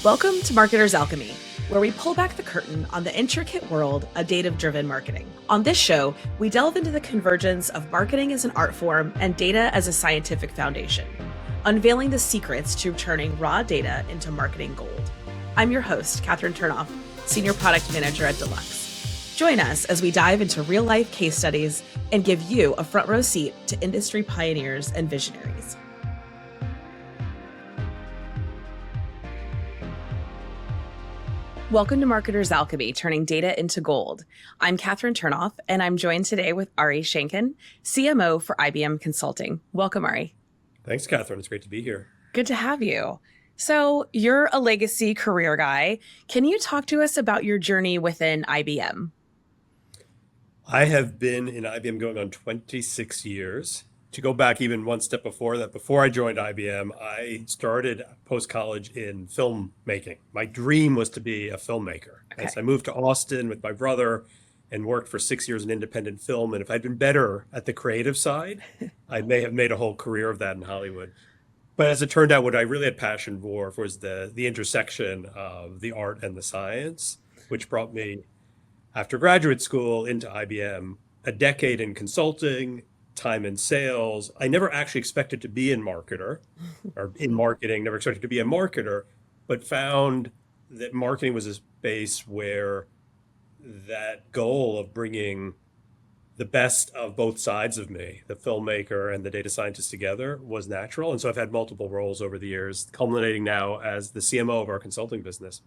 Welcome to Marketer's Alchemy, where we pull back the curtain on the intricate world of data-driven marketing. On this show, we delve into the convergence of marketing as an art form and data as a scientific foundation, unveiling the secrets to turning raw data into marketing gold. I'm your host, Kathryn Turnoff, Senior Product Manager at Deluxe. Join us as we dive into real-life case studies and give you a front row seat to industry pioneers and visionaries. Welcome to Marketer's Alchemy, turning data into gold. I'm Kathryn Turnoff, and I'm joined today with Ari Sheinkin, CMO for IBM Consulting. Welcome, Ari. Thanks, Kathryn. It's great to be here. Good to have you. So you're a legacy career guy. Can you talk to us about your journey within IBM? I have been in IBM going on 26 years. To go back even one step before that, before I joined IBM, I started post-college in filmmaking. My dream was to be a filmmaker. Okay. As I moved to Austin with my brother and worked for 6 years in independent film, and if I'd been better at the creative side, I may have made a whole career of that in Hollywood. But as it turned out, what I really had passion for was the intersection of the art and the science, which brought me, after graduate school, into IBM, a decade in consulting, time in sales. I never actually expected to be in marketing, never expected to be a marketer, but found that marketing was a space where that goal of bringing the best of both sides of me, the filmmaker and the data scientist together, was natural. And so I've had multiple roles over the years, culminating now as the CMO of our consulting business.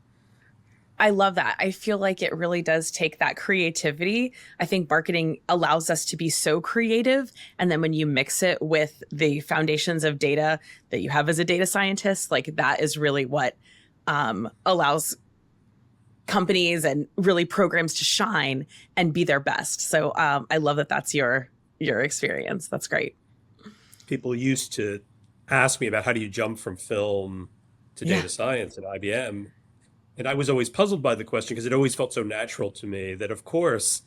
I love that. I feel like it really does take that creativity. I think marketing allows us to be so creative. And then when you mix it with the foundations of data that you have as a data scientist, like that is really what allows companies and really programs to shine and be their best. So I love that that's your experience. That's great. People used to ask me about how do you jump from film to data science at IBM. And I was always puzzled by the question because it always felt so natural to me that, of course,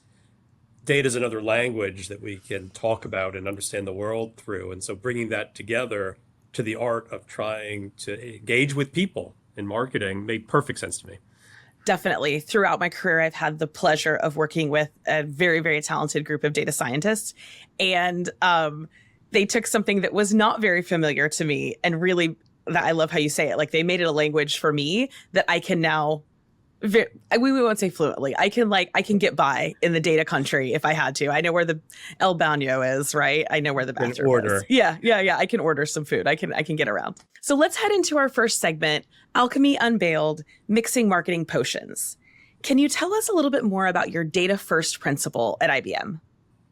data is another language that we can talk about and understand the world through. And so bringing that together to the art of trying to engage with people in marketing made perfect sense to me. Definitely. Throughout my career, I've had the pleasure of working with a very, very talented group of data scientists. And they took something that was not very familiar to me and really, that I love how you say it, like they made it a language for me that I can now, we won't say fluently, I can get by in the data country if I had to. I know where the El Baño is, right? I know where the bathroom is. Yeah. I can order some food. I can get around. So let's head into our first segment, Alchemy Unveiled, Mixing Marketing Potions. Can you tell us a little bit more about your data first principle at IBM?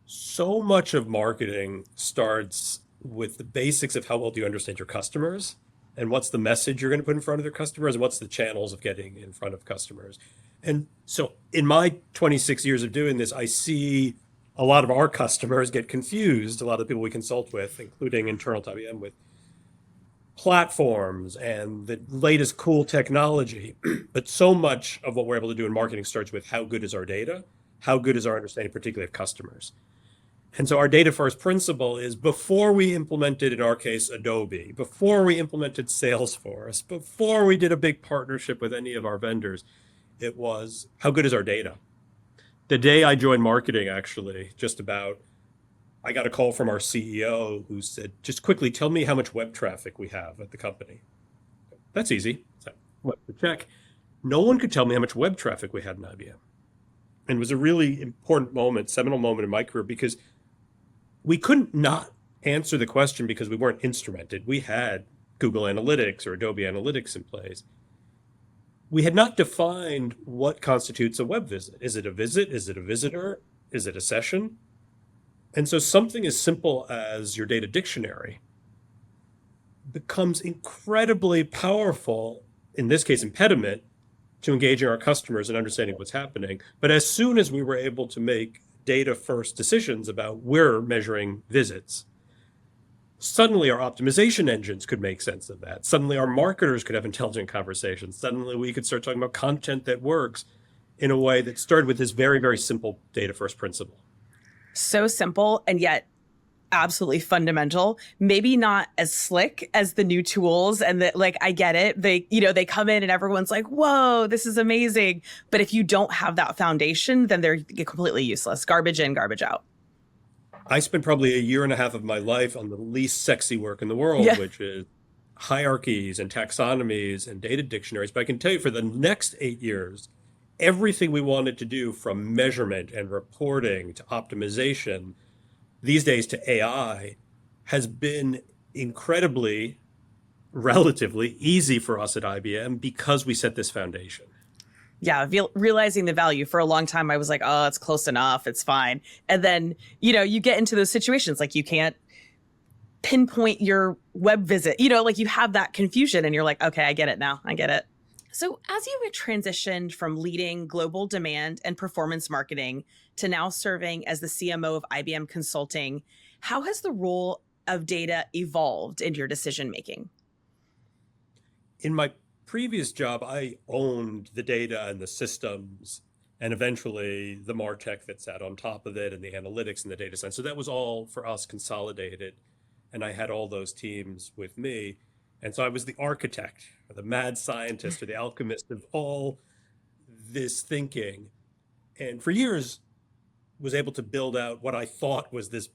So much of marketing starts with the basics of how well do you understand your customers, and what's the message you're going to put in front of their customers, and what's the channels of getting in front of customers. And so in my 26 years of doing this, I see a lot of our customers get confused, a lot of the people we consult with, including internal to IBM, with platforms and the latest cool technology. But so much of what we're able to do in marketing starts with how good is our data, how good is our understanding, particularly of customers. And so our data first principle is before we implemented, in our case, Adobe, before we implemented Salesforce, before we did a big partnership with any of our vendors, it was how good is our data? The day I joined marketing, actually, I got a call from our CEO who said, just quickly, tell me how much web traffic we have at the company. That's easy. So, what to check? No one could tell me how much web traffic we had in IBM. And it was a really important moment, seminal moment in my career, because we couldn't not answer the question because we weren't instrumented. We had Google Analytics or Adobe Analytics in place. We had not defined what constitutes a web visit. Is it a visit? Is it a visitor? Is it a session? And so something as simple as your data dictionary becomes incredibly powerful, in this case, impediment to engaging our customers and understanding what's happening. But as soon as we were able to make data first decisions about where measuring visits, suddenly our optimization engines could make sense of that. Suddenly our marketers could have intelligent conversations. Suddenly we could start talking about content that works in a way that started with this very, very simple data first principle. So simple, and yet absolutely fundamental, maybe not as slick as the new tools. And that, like, I get it. They come in and everyone's like, whoa, this is amazing. But if you don't have that foundation, then they're completely useless. Garbage in, garbage out. I spent probably a year and a half of my life on the least sexy work in the world, Yeah. which is hierarchies and taxonomies and data dictionaries. But I can tell you for the next 8 years, everything we wanted to do from measurement and reporting to optimization, these days to AI, has been incredibly, relatively easy for us at IBM because we set this foundation. Yeah, realizing the value. For a long time, I was like, oh, it's close enough, it's fine. And then, you get into those situations, like you can't pinpoint your web visit, like you have that confusion and you're like, okay, I get it now. I get it. So as you transitioned from leading global demand and performance marketing to now serving as the CMO of IBM Consulting, how has the role of data evolved in your decision making? In my previous job, I owned the data and the systems and eventually the MarTech that sat on top of it and the analytics and the data science. So that was all for us consolidated. And I had all those teams with me. And so I was the architect or the mad scientist or the alchemist of all this thinking. And for years was able to build out what I thought was this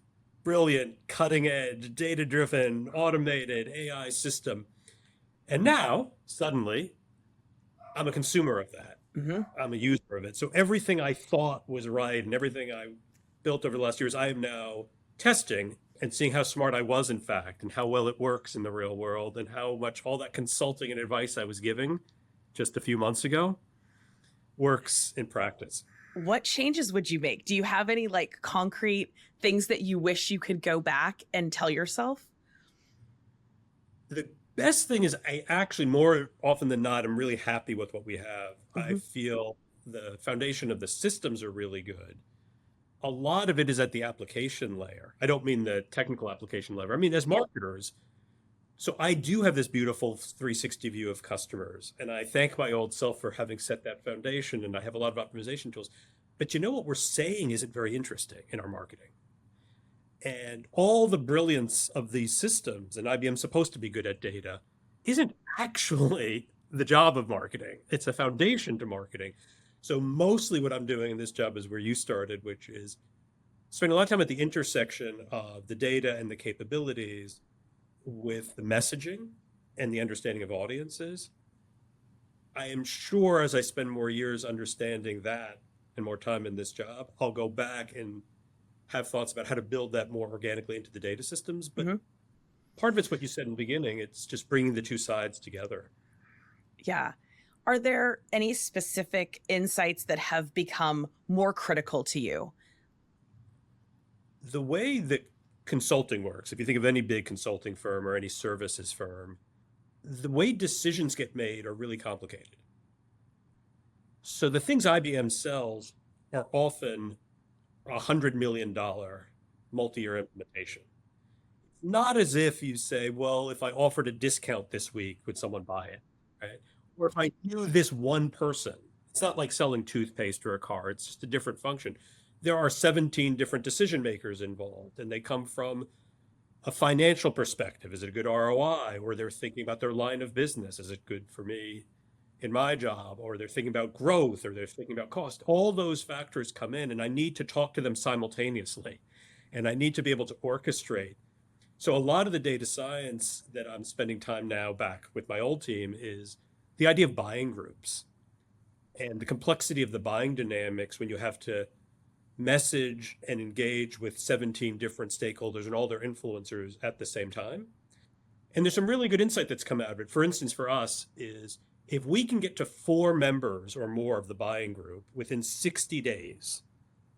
brilliant, cutting edge, data driven, automated AI system. And now, suddenly, I'm a consumer of that. Mm-hmm. I'm a user of it. So everything I thought was right and everything I built over the last years, I am now testing and seeing how smart I was, in fact, and how well it works in the real world, and how much all that consulting and advice I was giving just a few months ago works in practice. What changes would you make? Do you have any like concrete things that you wish you could go back and tell yourself? The best thing is I actually, more often than not, I'm really happy with what we have. I Mm-hmm. feel the foundation of the systems are really good. A lot of it is at the application layer. I don't mean the technical application layer. I mean, as marketers, so I do have this beautiful 360 view of customers. And I thank my old self for having set that foundation. And I have a lot of optimization tools. But what we're saying isn't very interesting in our marketing. And all the brilliance of these systems, and IBM's supposed to be good at data, isn't actually the job of marketing. It's a foundation to marketing. So mostly what I'm doing in this job is where you started, which is spending a lot of time at the intersection of the data and the capabilities with the messaging and the understanding of audiences. I am sure as I spend more years understanding that and more time in this job, I'll go back and have thoughts about how to build that more organically into the data systems. But Mm-hmm. part of it's what you said in the beginning. It's just bringing the two sides together. Yeah. Are there any specific insights that have become more critical to you? The way that consulting works, if you think of any big consulting firm or any services firm, the way decisions get made are really complicated. So the things IBM sells are often $100 million multi-year implementation. Not as if you say, well, if I offered a discount this week, would someone buy it, right? Or if I knew this one person, it's not like selling toothpaste or a car, it's just a different function. There are 17 different decision makers involved, and they come from a financial perspective. Is it a good ROI? Or they're thinking about their line of business. Is it good for me in my job? Or they're thinking about growth, or they're thinking about cost. All those factors come in, and I need to talk to them simultaneously. And I need to be able to orchestrate. So a lot of the data science that I'm spending time now back with my old team is the idea of buying groups and the complexity of the buying dynamics when you have to message and engage with 17 different stakeholders and all their influencers at the same time. And there's some really good insight that's come out of it. For instance, for us is if we can get to 4 members or more of the buying group within 60 days,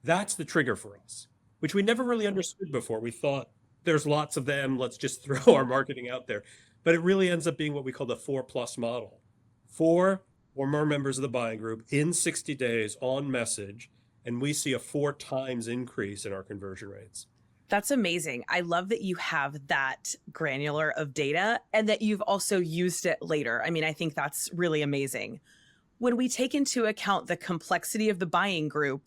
that's the trigger for us, which we never really understood before. We thought there's lots of them, let's just throw our marketing out there. But it really ends up being what we call the 4+ model. 4 or more members of the buying group in 60 days on message, and we see a 4 times increase in our conversion rates. That's amazing. I love that you have that granular of data and that you've also used it later. I mean, I think that's really amazing. When we take into account the complexity of the buying group,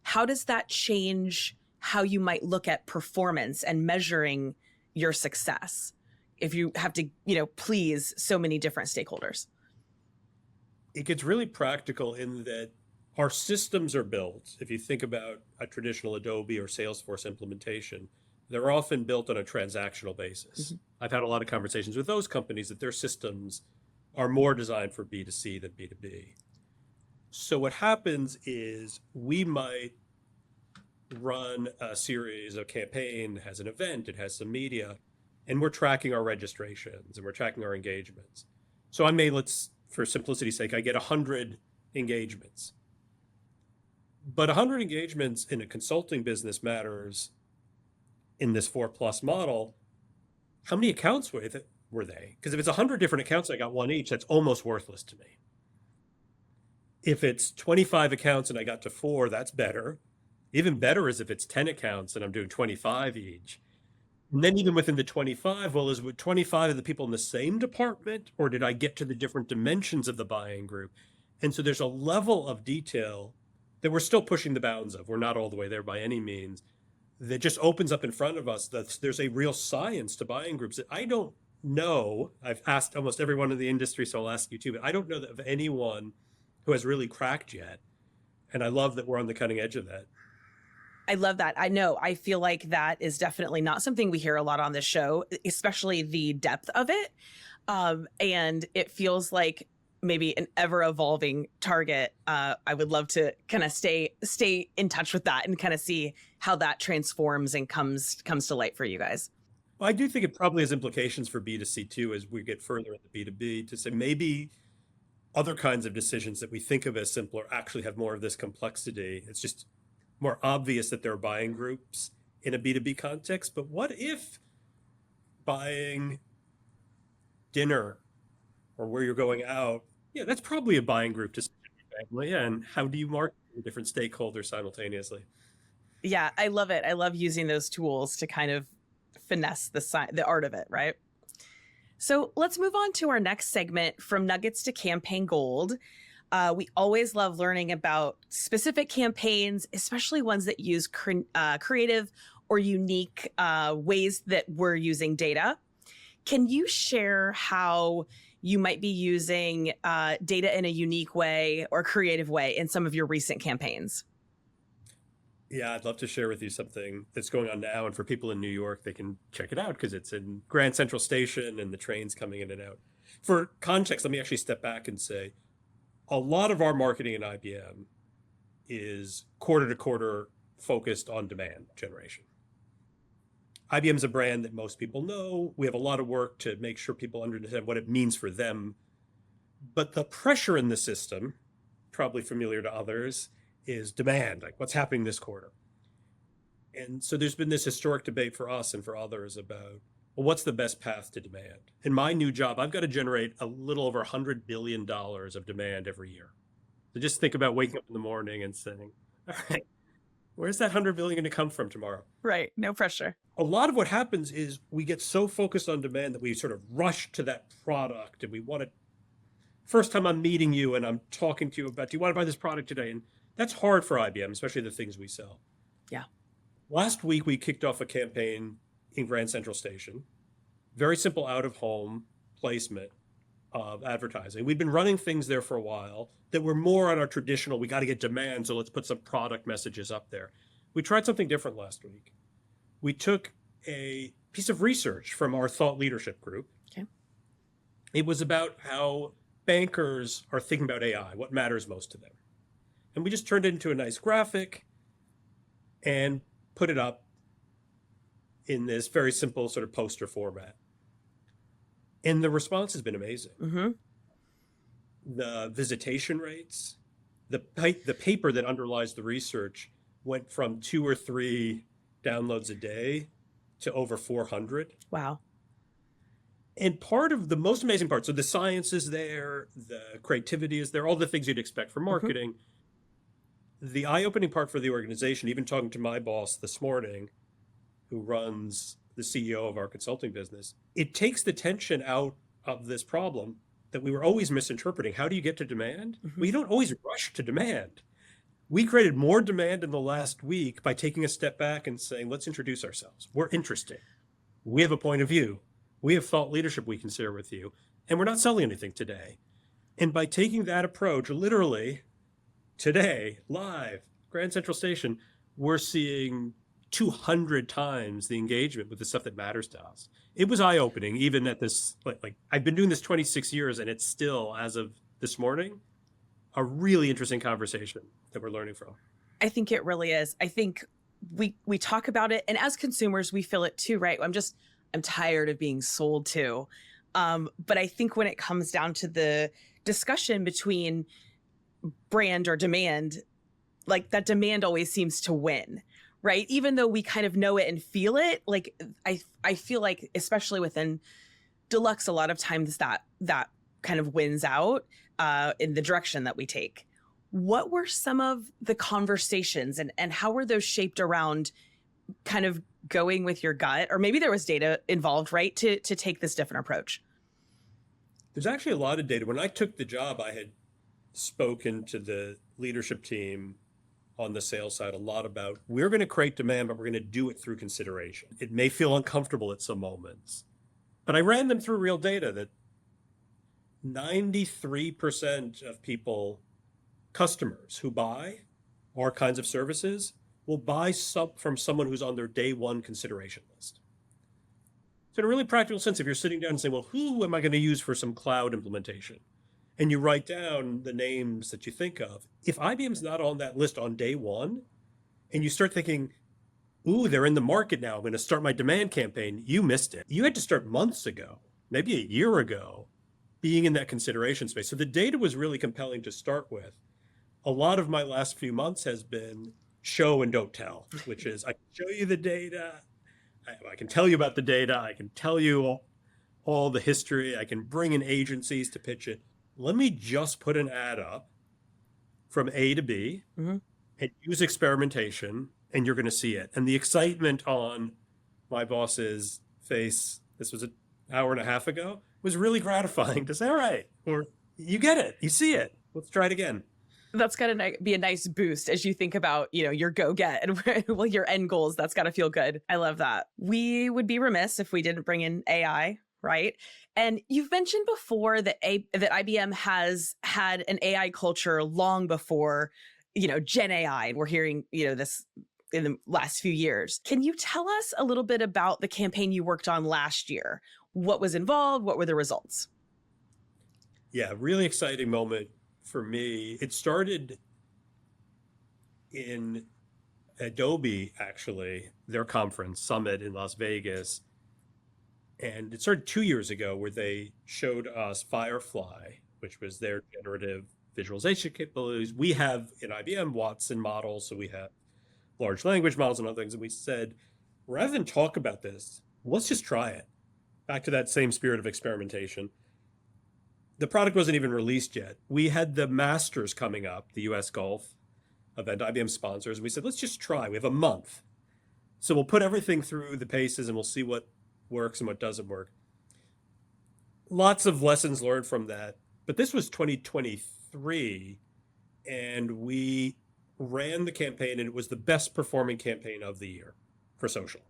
how does that change how you might look at performance and measuring your success if you have to, please so many different stakeholders? It gets really practical in that our systems are built. If you think about a traditional Adobe or Salesforce implementation, they're often built on a transactional basis. I've had a lot of conversations with those companies that their systems are more designed for B2C than B2B. So what happens is we might run a series, a campaign, has an event, it has some media, and we're tracking our registrations and we're tracking our engagements. So I may, for simplicity's sake, I get 100 engagements. But 100 engagements in a consulting business matters in this 4+ model. How many accounts were they? Because if it's 100 different accounts, I got one each, that's almost worthless to me. If it's 25 accounts and I got to 4, that's better. Even better is if it's 10 accounts and I'm doing 25 each. And then even within the 25, well, is with 25 of the people in the same department, or did I get to the different dimensions of the buying group? And so there's a level of detail that we're still pushing the bounds of. We're not all the way there by any means. That just opens up in front of us that there's a real science to buying groups that I don't know. I've asked almost everyone in the industry, so I'll ask you too, but I don't know of anyone who has really cracked yet. And I love that we're on the cutting edge of that. I love that. I know. I feel like that is definitely not something we hear a lot on this show, especially the depth of it. And it feels like maybe an ever evolving target. I would love to kind of stay in touch with that and kind of see how that transforms and comes to light for you guys. Well, I do think it probably has implications for B2C too, as we get further into B2B, to say maybe other kinds of decisions that we think of as simpler actually have more of this complexity. It's just more obvious that there are buying groups in a B2B context. But what if buying dinner or where you're going out, that's probably a buying group decision. Yeah, and how do you market to different stakeholders simultaneously? Yeah, I love it. I love using those tools to kind of finesse the art of it, right? So let's move on to our next segment, From Nuggets to Campaign Gold. We always love learning about specific campaigns, especially ones that use creative or unique ways that we're using data. Can you share how you might be using data in a unique way or creative way in some of your recent campaigns? Yeah, I'd love to share with you something that's going on now. And for people in New York, they can check it out because it's in Grand Central Station and the train's coming in and out. For context, let me actually step back and say, a lot of our marketing in IBM is quarter to quarter focused on demand generation. IBM is a brand that most people know. We have a lot of work to make sure people understand what it means for them. But the pressure in the system, probably familiar to others, is demand, like what's happening this quarter. And so there's been this historic debate for us and for others about, well, what's the best path to demand? In my new job, I've got to generate a little over $100 billion of demand every year. So just think about waking up in the morning and saying, all right, where's that 100 billion going to come from tomorrow? Right. No pressure. A lot of what happens is we get so focused on demand that we sort of rush to that product and we want to, first time I'm meeting you and I'm talking to you about, do you want to buy this product today? And that's hard for IBM, especially the things we sell. Yeah. Last week, we kicked off a campaign in Grand Central Station, very simple out-of-home placement of advertising. We've been running things there for a while that were more on our traditional, we got to get demand, so let's put some product messages up there. We tried something different last week. We took a piece of research from our thought leadership group. Okay. It was about how bankers are thinking about AI, what matters most to them. And we just turned it into a nice graphic and put it up in this very simple sort of poster format. And the response has been amazing. Mm-hmm. The visitation rates, the paper that underlies the research went from 2 or 3 downloads a day to over 400. Wow. And part of the most amazing part, so the science is there, the creativity is there, all the things you'd expect from marketing. Mm-hmm. The eye-opening part for the organization, even talking to my boss this morning, who runs the CEO of our consulting business, it takes the tension out of this problem that we were always misinterpreting. How do you get to demand? Mm-hmm. Well, you don't always rush to demand. We created more demand in the last week by taking a step back and saying, let's introduce ourselves. We're interesting. We have a point of view. We have thought leadership we can share with you. And we're not selling anything today. And by taking that approach, literally today, live, Grand Central Station, we're seeing 200 times the engagement with the stuff that matters to us. It was eye-opening, even at this, like I've been doing this 26 years, and it's still, as of this morning, a really interesting conversation that we're learning from. I think it really is. I think we talk about it, and as consumers, we feel it too, right? I'm tired of being sold to. But I think when it comes down to the discussion between brand or demand, like that demand always seems to win, right? Even though we kind of know it and feel it, like I feel like, especially within Deluxe, a lot of times that kind of wins out in the direction that we take. What were some of the conversations and how were those shaped around kind of going with your gut? Or maybe there was data involved, right, to take this different approach? There's actually a lot of data. When I took the job, I had spoken to the leadership team on the sales side a lot about, we're going to create demand, but we're going to do it through consideration. It may feel uncomfortable at some moments, but I ran them through real data that 93% of people, customers who buy our kinds of services, will buy from someone who's on their day one consideration list. So in a really practical sense, if you're sitting down and saying, well, who am I going to use for some cloud implementation? And you write down the names that you think of. If IBM's not on that list on day one, and you start thinking, ooh, they're in the market now, I'm going to start my demand campaign, you missed it. You had to start months ago, maybe a year ago, being in that consideration space. So the data was really compelling to start with. A lot of my last few months has been show and don't tell, which is I can show you the data, I can tell you about the data, I can tell you all the history, I can bring in agencies to pitch it. Let me just put an ad up from A to B and use experimentation, and you're going to see it. And the excitement on my boss's face, this was an hour and a half ago, was really gratifying to say, all right, or you get it, you see it, let's try it again. That's got to be a nice boost as you think about, your go-get and well, your end goals. That's got to feel good. I love that. We would be remiss if we didn't bring in AI, right? And you've mentioned before that that IBM has had an AI culture long before, Gen AI. And we're hearing, this in the last few years. Can you tell us a little bit about the campaign you worked on last year? What was involved? What were the results? Yeah, really exciting moment for me. It started in Adobe, actually, their conference summit in Las Vegas. And it started 2 years ago where they showed us Firefly, which was their generative visualization capabilities. We have in IBM Watson models, so we have large language models and other things. And we said, rather than talk about this, let's just try it. Back to that same spirit of experimentation. The product wasn't even released yet. We had the Masters coming up, the US Golf event, IBM sponsors. We said, let's just try. We have a month. So we'll put everything through the paces and we'll see what works and what doesn't work. Lots of lessons learned from that. But this was 2023, and we ran the campaign, and it was the best performing campaign of the year for social.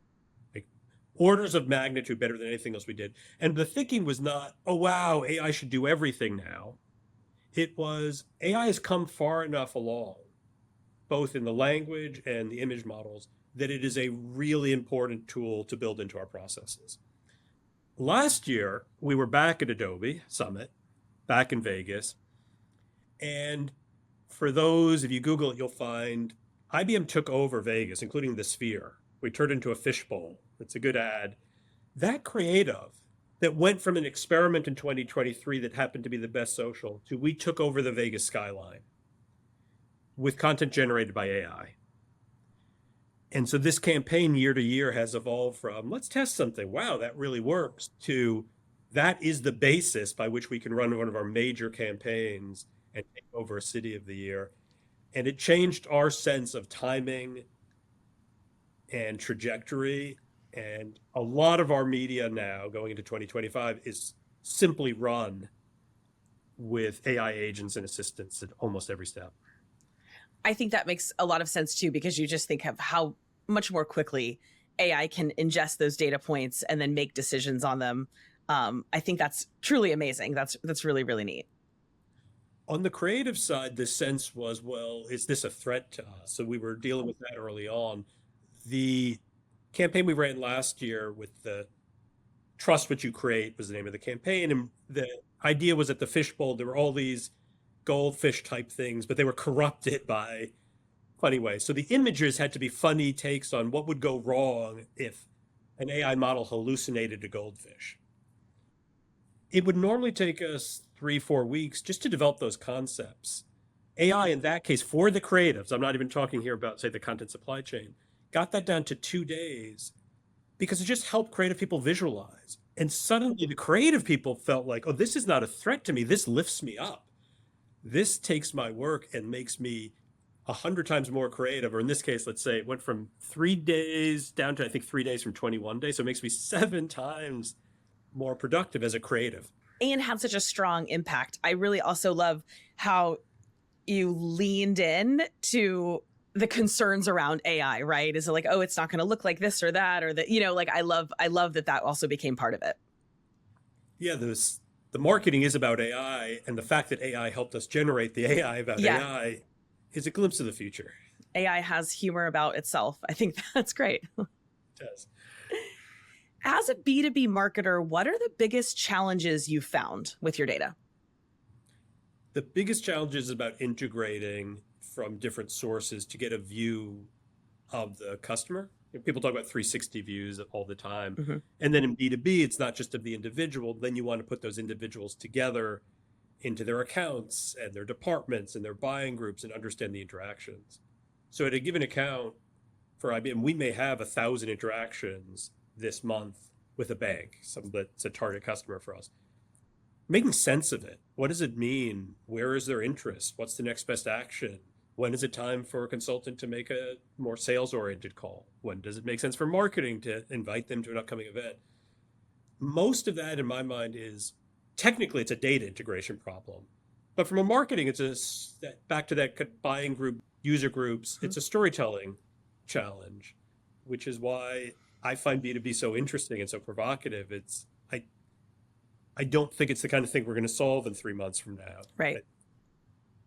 Orders of magnitude better than anything else we did. And the thinking was not, oh, wow, AI should do everything now. It was, AI has come far enough along, both in the language and the image models, that it is a really important tool to build into our processes. Last year, we were back at Adobe Summit, back in Vegas. And for those, if you Google it, you'll find IBM took over Vegas, including the Sphere. We turned into a fishbowl. It's a good ad. That creative that went from an experiment in 2023 that happened to be the best social to we took over the Vegas skyline with content generated by AI. And so this campaign year to year has evolved from let's test something. Wow, that really works to that is the basis by which we can run one of our major campaigns and take over a city of the year. And it changed our sense of timing and trajectory. And a lot of our media now going into 2025 is simply run with AI agents and assistants at almost every step. I think that makes a lot of sense too, because you just think of how much more quickly AI can ingest those data points and then make decisions on them. I think that's truly amazing. That's really, really neat. On the creative side, the sense was, well, is this a threat to us? So we were dealing with that early on. The campaign we ran last year with the Trust What You Create was the name of the campaign. And the idea was at the fishbowl, there were all these goldfish type things, but they were corrupted by funny ways. So the images had to be funny takes on what would go wrong if an AI model hallucinated a goldfish. It would normally take us 3-4 weeks just to develop those concepts. AI, in that case, for the creatives, I'm not even talking here about, say, the content supply chain, got that down to 2 days because it just helped creative people visualize. And suddenly the creative people felt like, oh, this is not a threat to me. This lifts me up. This takes my work and makes me 100 times more creative. Or in this case, let's say it went from 3 days down to, I think, 3 days from 21 days. So it makes me 7 times more productive as a creative. And had such a strong impact. I really also love how you leaned in to the concerns around AI, right? Is it like, oh, it's not going to look like this or that, or that, like I love that also became part of it. Yeah, the marketing is about AI, and the fact that AI helped us generate the AI about AI is a glimpse of the future. AI has humor about itself. I think that's great. It does. As a B2B marketer, what are the biggest challenges you found with your data? The biggest challenge is about integrating from different sources to get a view of the customer. People talk about 360 views all the time. Mm-hmm. And then in B2B, it's not just of the individual. Then you want to put those individuals together into their accounts and their departments and their buying groups and understand the interactions. So at a given account for IBM, we may have 1,000 interactions this month with a bank, something that's a target customer for us. Making sense of it. What does it mean? Where is their interest? What's the next best action? When is it time for a consultant to make a more sales-oriented call? When does it make sense for marketing to invite them to an upcoming event? Most of that, in my mind, is technically it's a data integration problem. But from a marketing, it's back to that buying group, user groups, it's a storytelling challenge, which is why I find B2B so interesting and so provocative. I don't think it's the kind of thing we're going to solve in 3 months from now. Right.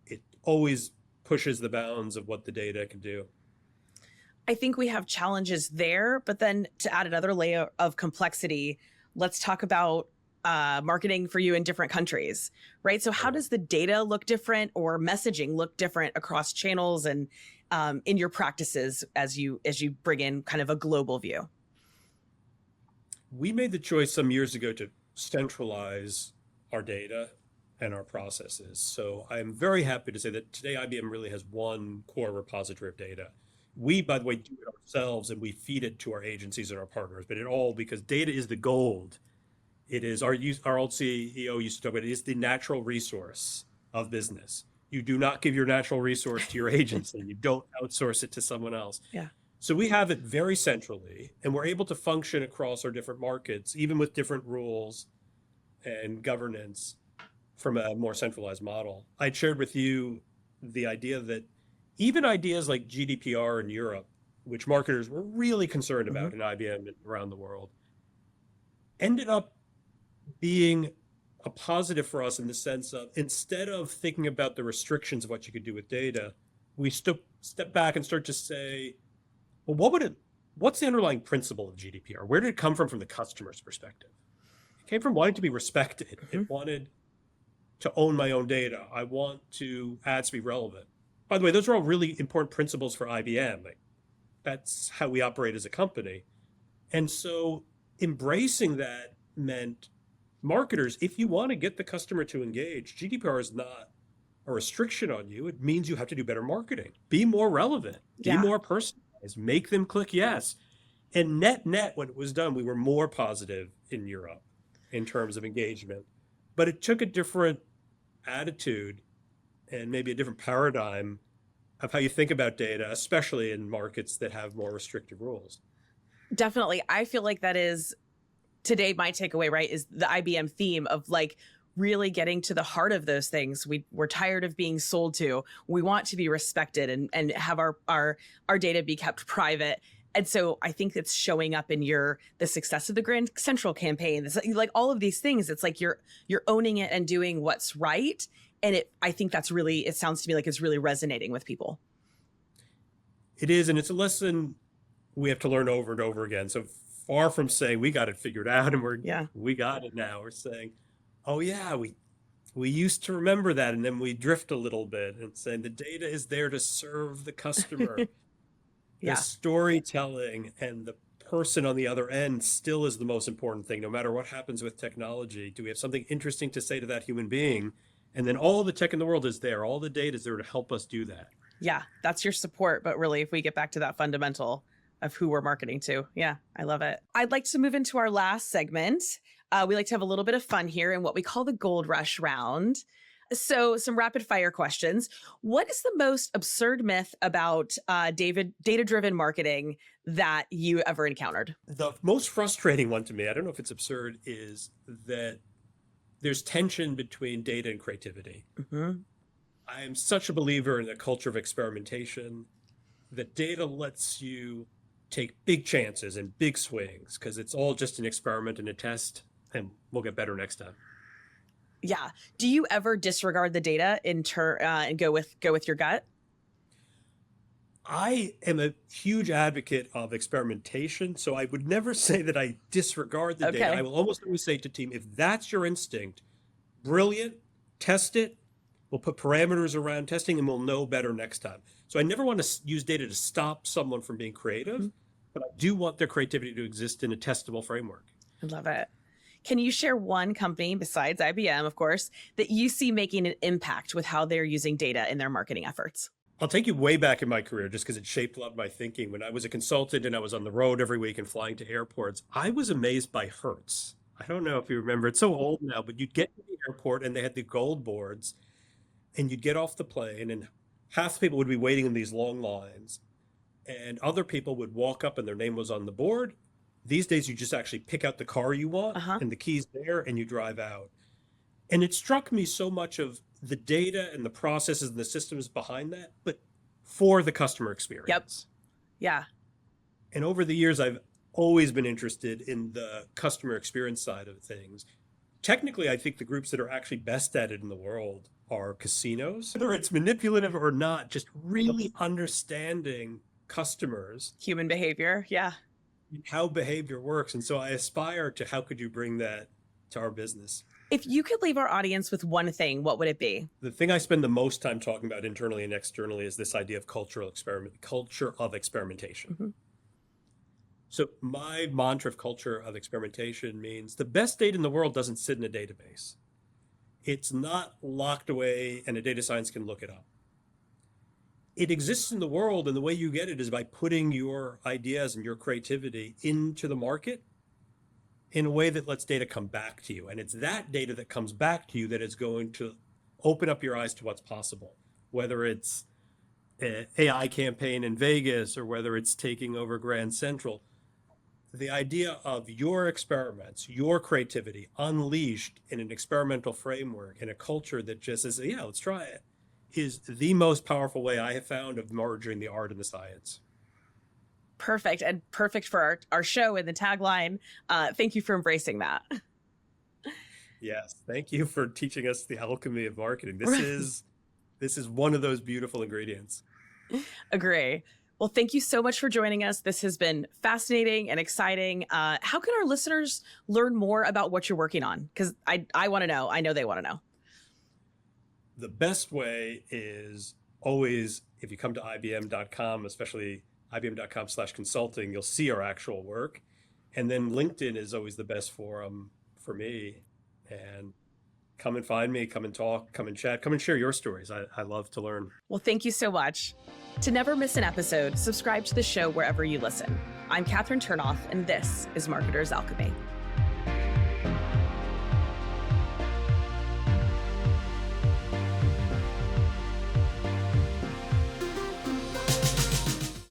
It always pushes the bounds of what the data can do. I think we have challenges there, but then to add another layer of complexity, let's talk about marketing for you in different countries, right? So how does the data look different or messaging look different across channels and in your practices as you bring in kind of a global view? We made the choice some years ago to centralize our data and our processes. So I'm very happy to say that today IBM really has one core repository of data. We, by the way, do it ourselves and we feed it to our agencies and our partners, but because data is the gold. It is, our old CEO used to talk about it is the natural resource of business. You do not give your natural resource to your agency. You don't outsource it to someone else. Yeah. So we have it very centrally, and we're able to function across our different markets, even with different rules and governance from a more centralized model. I shared with you the idea that even ideas like GDPR in Europe, which marketers were really concerned about in IBM and around the world, ended up being a positive for us in the sense of instead of thinking about the restrictions of what you could do with data, we step back and start to say, well, what's the underlying principle of GDPR? Where did it come from the customer's perspective? It came from wanting to be respected. It wanted to own my own data. I want ads to be relevant. By the way, those are all really important principles for IBM. That's how we operate as a company. And so embracing that meant marketers, if you want to get the customer to engage, GDPR is not a restriction on you. It means you have to do better marketing. Be more relevant. Be more personalized. Make them click yes. And net, when it was done, we were more positive in Europe in terms of engagement. But it took a different attitude and maybe a different paradigm of how you think about data, especially in markets that have more restrictive rules. Definitely. I feel like that is today my takeaway, right, is the IBM theme of like really getting to the heart of those things. We're tired of being sold to. We want to be respected and have our data be kept private. And so I think it's showing up in the success of the Grand Central campaign. It's like all of these things. It's like you're owning it and doing what's right. And I think it sounds to me like it's really resonating with people. It is, and it's a lesson we have to learn over and over again. So far from saying we got it figured out and we got it now, we're saying, oh yeah, we used to remember that, and then we drift a little bit and saying the data is there to serve the customer. The storytelling and the person on the other end still is the most important thing, no matter what happens with technology. Do we have something interesting to say to that human being? And then all the tech in the world is there. All the data is there to help us do that. Yeah, that's your support. But really, if we get back to that fundamental of who we're marketing to. Yeah, I love it. I'd like to move into our last segment. We like to have a little bit of fun here in what we call the Gold Rush round. So some rapid fire questions. What is the most absurd myth about data-driven marketing that you ever encountered? The most frustrating one to me, I don't know if it's absurd, is that there's tension between data and creativity. Mm-hmm. I am such a believer in the culture of experimentation that data lets you take big chances and big swings because it's all just an experiment and a test, and we'll get better next time. Yeah. Do you ever disregard the data and go with your gut? I am a huge advocate of experimentation, so I would never say that I disregard the data. I will almost always say to team, if that's your instinct, brilliant, test it. We'll put parameters around testing and we'll know better next time. So I never want to use data to stop someone from being creative, but I do want their creativity to exist in a testable framework. I love it. Can you share one company, besides IBM, of course, that you see making an impact with how they're using data in their marketing efforts? I'll take you way back in my career just because it shaped a lot of my thinking. When I was a consultant and I was on the road every week and flying to airports, I was amazed by Hertz. I don't know if you remember, it's so old now, but you'd get to the airport and they had the gold boards and you'd get off the plane and half the people would be waiting in these long lines and other people would walk up and their name was on the board. These days, you just actually pick out the car you want and the key's there and you drive out. And it struck me so much of the data and the processes and the systems behind that, but for the customer experience. Yep. Yeah. And over the years, I've always been interested in the customer experience side of things. Technically, I think the groups that are actually best at it in the world are casinos. Whether it's manipulative or not, just really understanding customers. Human behavior. Yeah. How behavior works. And so I aspire to how could you bring that to our business? If you could leave our audience with one thing, what would it be? The thing I spend the most time talking about internally and externally is this idea of culture of experimentation. Mm-hmm. So my mantra of culture of experimentation means the best data in the world doesn't sit in a database. It's not locked away and a data science can look it up. It exists in the world, and the way you get it is by putting your ideas and your creativity into the market in a way that lets data come back to you. And it's that data that comes back to you that is going to open up your eyes to what's possible, whether it's an AI campaign in Vegas or whether it's taking over Grand Central. The idea of your experiments, your creativity unleashed in an experimental framework in a culture that just says, yeah, let's try it, is the most powerful way I have found of merging the art and the science. Perfect. And perfect for our show and the tagline. Thank you for embracing that. Yes. Thank you for teaching us the alchemy of marketing. This is one of those beautiful ingredients. Agree. Well, thank you so much for joining us. This has been fascinating and exciting. How can our listeners learn more about what you're working on? Because I want to know. I know they want to know. The best way is always, if you come to IBM.com, especially IBM.com/consulting, you'll see our actual work. And then LinkedIn is always the best forum for me. And come and find me, come and talk, come and chat, come and share your stories. I love to learn. Well, thank you so much. To never miss an episode, subscribe to the show wherever you listen. I'm Kathryn Turnoff, and this is Marketer's Alchemy.